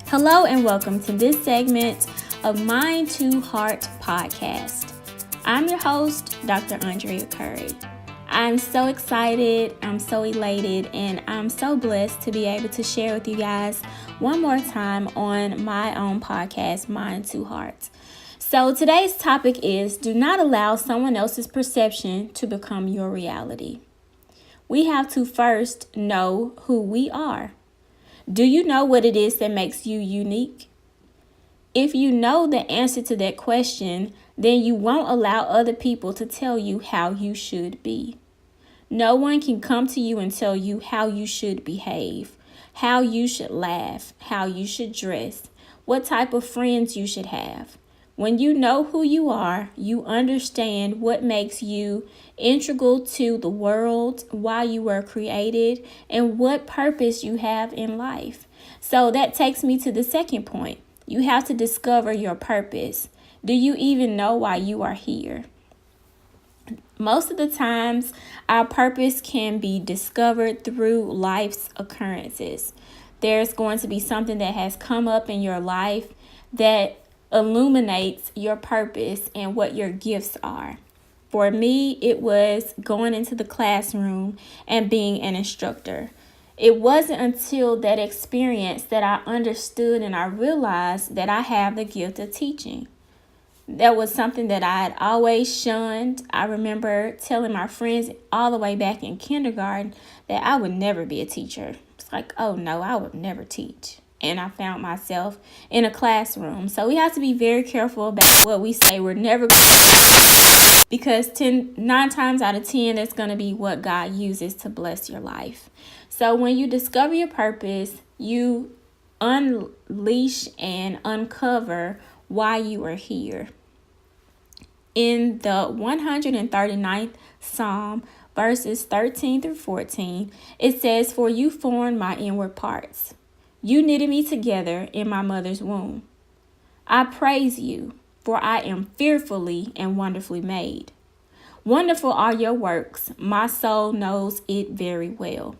Hello and welcome to this segment of Mind to Heart podcast. I'm your host, Dr. Andrea Curry. I'm so excited, I'm so elated, and I'm so blessed to be able to share with you guys one more time on my own podcast, Mind to Heart. So today's topic is do not allow someone else's perception to become your reality. We have to first know who we are. Do you know what it is that makes you unique? If you know the answer to that question, then you won't allow other people to tell you how you should be. No one can come to you and tell you how you should behave, how you should laugh, how you should dress, what type of friends you should have. When you know who you are, you understand what makes you integral to the world, why you were created, and what purpose you have in life. So that takes me to the second point. You have to discover your purpose. Do you even know why you are here? Most of the times, our purpose can be discovered through life's occurrences. There's going to be something that has come up in your life that illuminates your purpose and what your gifts are. For me, it was going into the classroom and being an instructor. It wasn't until that experience that I understood and I realized that I have the gift of teaching. That was something that I had always shunned. I remember telling my friends all the way back in kindergarten that I would never be a teacher. It's like, oh no, I would never teach. And I found myself in a classroom. So we have to be very careful about what we say. We're never going to, because 9 times out of 10, that's going to be what God uses to bless your life. So when you discover your purpose, you unleash and uncover why you are here. In the 139th Psalm, verses 13 through 14, it says, "For you formed my inward parts. You knitted me together in my mother's womb. I praise you, for I am fearfully and wonderfully made. Wonderful are your works. My soul knows it very well."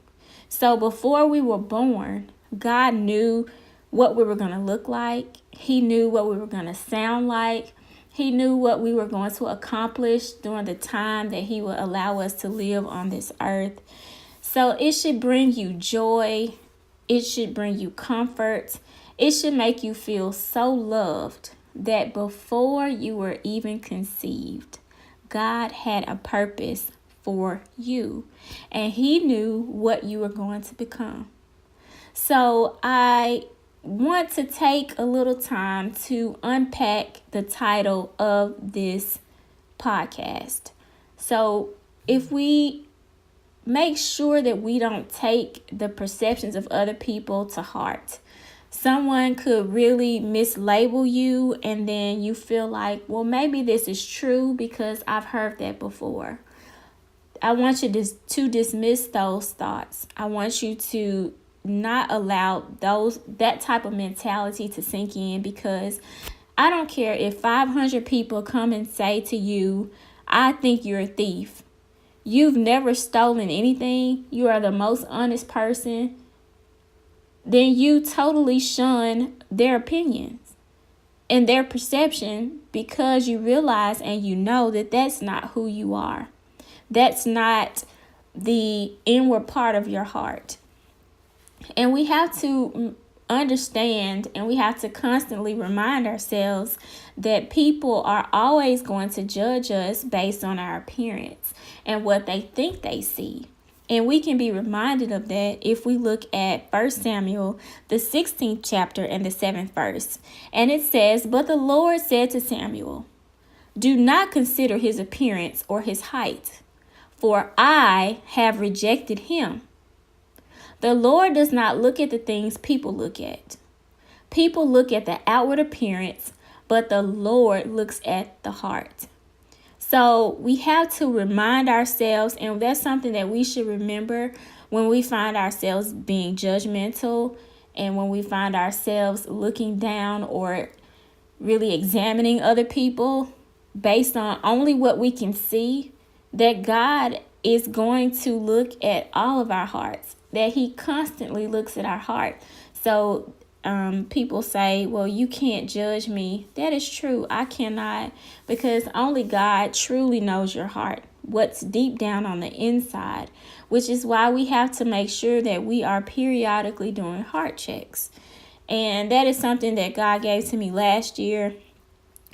So before we were born, God knew what we were going to look like. He knew what we were going to sound like. He knew what we were going to accomplish during the time that He would allow us to live on this earth. So it should bring you joy. It should bring you comfort. It should make you feel so loved that before you were even conceived, God had a purpose for you, and He knew what you were going to become. So I want to take a little time to unpack the title of this podcast. So if we make sure that we don't take the perceptions of other people to heart. Someone could really mislabel you, and then you feel like, well, maybe this is true because I've heard that before. I want you to dismiss those thoughts. I want you to not allow that type of mentality to sink in, because I don't care if 500 people come and say to you, I think you're a thief. You've never stolen anything. You are the most honest person. Then you totally shun their opinions and their perception, because you realize and you know that that's not who you are. That's not the inward part of your heart. And we have to understand, and we have to constantly remind ourselves that people are always going to judge us based on our appearance and what they think they see. And we can be reminded of that if we look at 1 Samuel, the 16th chapter and the 7th verse. And it says, "But the Lord said to Samuel, do not consider his appearance or his height, for I have rejected him. The Lord does not look at the things people look at. People look at the outward appearance, but the Lord looks at the heart." So we have to remind ourselves, and that's something that we should remember when we find ourselves being judgmental, and when we find ourselves looking down or really examining other people based on only what we can see, that God is going to look at all of our hearts, that He constantly looks at our heart. So people say, well, you can't judge me. That is true. I cannot, because only God truly knows your heart, what's deep down on the inside, which is why we have to make sure that we are periodically doing heart checks. And that is something that God gave to me last year,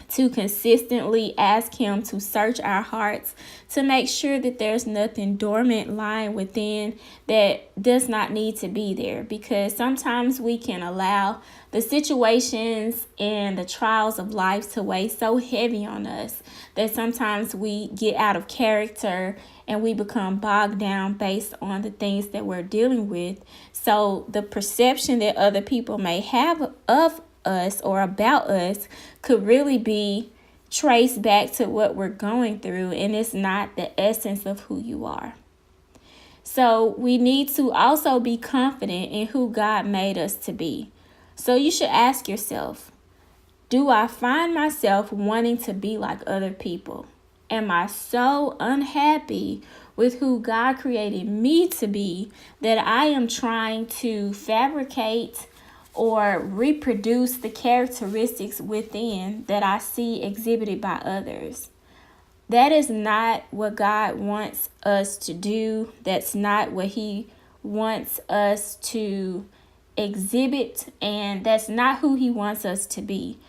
to consistently ask him to search our hearts to make sure that there's nothing dormant lying within that does not need to be there, because sometimes we can allow the situations and the trials of life to weigh so heavy on us that sometimes we get out of character and we become bogged down based on the things that we're dealing with. So the perception that other people may have of us or about us could really be traced back to what we're going through, and it's not the essence of who you are. So we need to also be confident in who God made us to be. So you should ask yourself, do I find myself wanting to be like other people? Am I so unhappy with who God created me to be that I am trying to fabricate or reproduce the characteristics within that I see exhibited by others? That is not what God wants us to do. That's not what he wants us to exhibit, and that's not who he wants us to be.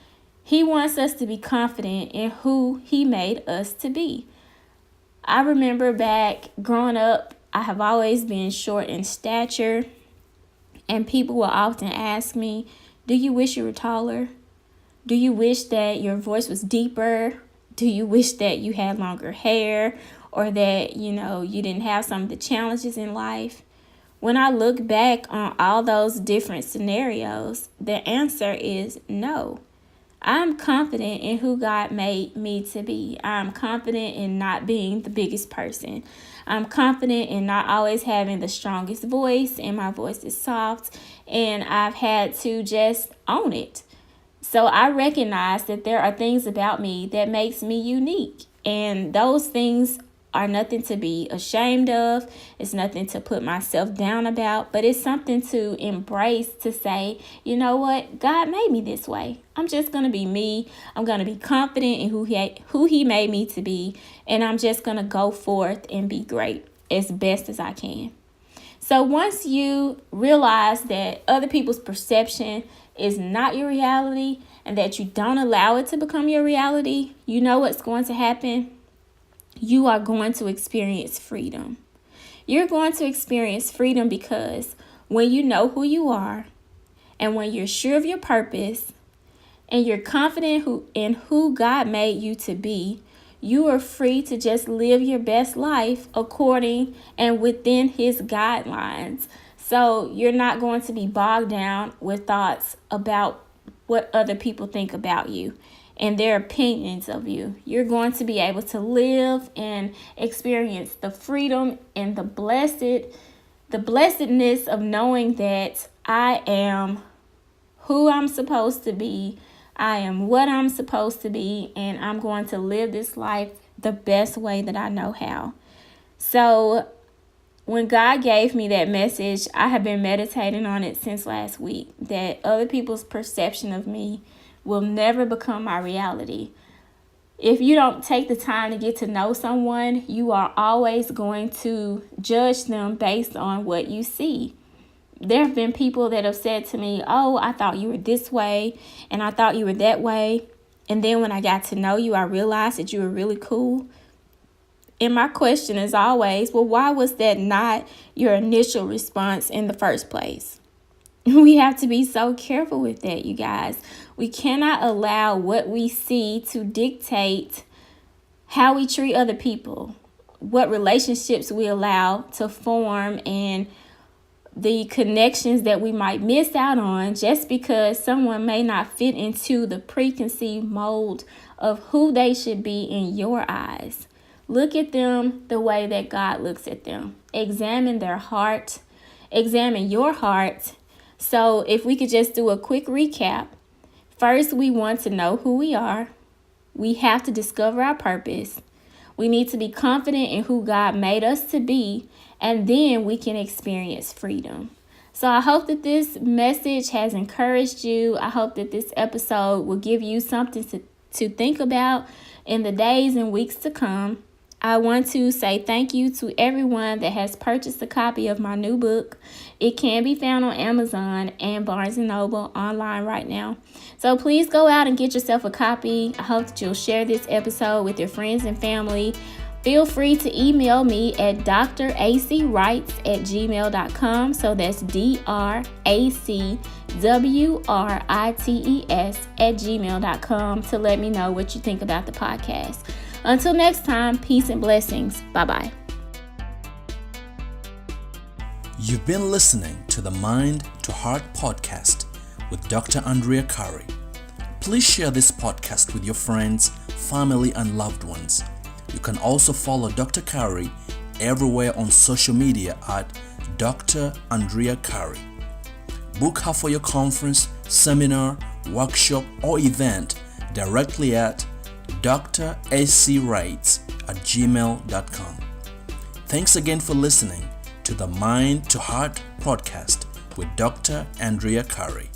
He wants us to be confident in who he made us to be. I remember back growing up, I have always been short in stature. And people will often ask me, do you wish you were taller? Do you wish that your voice was deeper? Do you wish that you had longer hair, or that, you didn't have some of the challenges in life? When I look back on all those different scenarios, the answer is no. I'm confident in who God made me to be. I'm confident in not being the biggest person. I'm confident in not always having the strongest voice, and my voice is soft, and I've had to just own it. So I recognize that there are things about me that makes me unique, and those things are nothing to be ashamed of. It's nothing to put myself down about, but it's something to embrace, to say, you know what? God made me this way. I'm just going to be me. I'm going to be confident in who he made me to be, and I'm just going to go forth and be great as best as I can. So once you realize that other people's perception is not your reality, and that you don't allow it to become your reality, you know what's going to happen? You are going to experience freedom. You're going to experience freedom because when you know who you are, and when you're sure of your purpose, and you're confident in who God made you to be, you are free to just live your best life according and within his guidelines. So you're not going to be bogged down with thoughts about what other people think about you and their opinions of you. You're going to be able to live and experience the freedom and the blessedness of knowing that I am who I'm supposed to be. I am what I'm supposed to be, and I'm going to live this life the best way that I know how. So when God gave me that message, I have been meditating on it since last week, that other people's perception of me will never become my reality. If you don't take the time to get to know someone, you are always going to judge them based on what you see. There have been people that have said to me, oh, I thought you were this way, and I thought you were that way. And then when I got to know you, I realized that you were really cool. And my question is always, well, why was that not your initial response in the first place? We have to be so careful with that, you guys. We cannot allow what we see to dictate how we treat other people, what relationships we allow to form, and the connections that we might miss out on just because someone may not fit into the preconceived mold of who they should be in your eyes. Look at them the way that God looks at them. Examine their heart. Examine your heart. So if we could just do a quick recap. First, we want to know who we are. We have to discover our purpose. We need to be confident in who God made us to be, and then we can experience freedom. So I hope that this message has encouraged you. I hope that this episode will give you something to think about in the days and weeks to come. I want to say thank you to everyone that has purchased a copy of my new book. It can be found on Amazon and Barnes & Noble online right now. So please go out and get yourself a copy. I hope that you'll share this episode with your friends and family. Feel free to email me at dracwrites@gmail.com. So that's dracwrites@gmail.com to let me know what you think about the podcast. Until next time, peace and blessings. Bye-bye. You've been listening to the Mind to Heart podcast with Dr. Andrea Curry. Please share this podcast with your friends, family, and loved ones. You can also follow Dr. Curry everywhere on social media at Dr. Andrea Curry. Book her for your conference, seminar, workshop, or event directly at dracwrites@gmail.com. Thanks again for listening to the Mind to Heart podcast with Dr. Andrea Curry.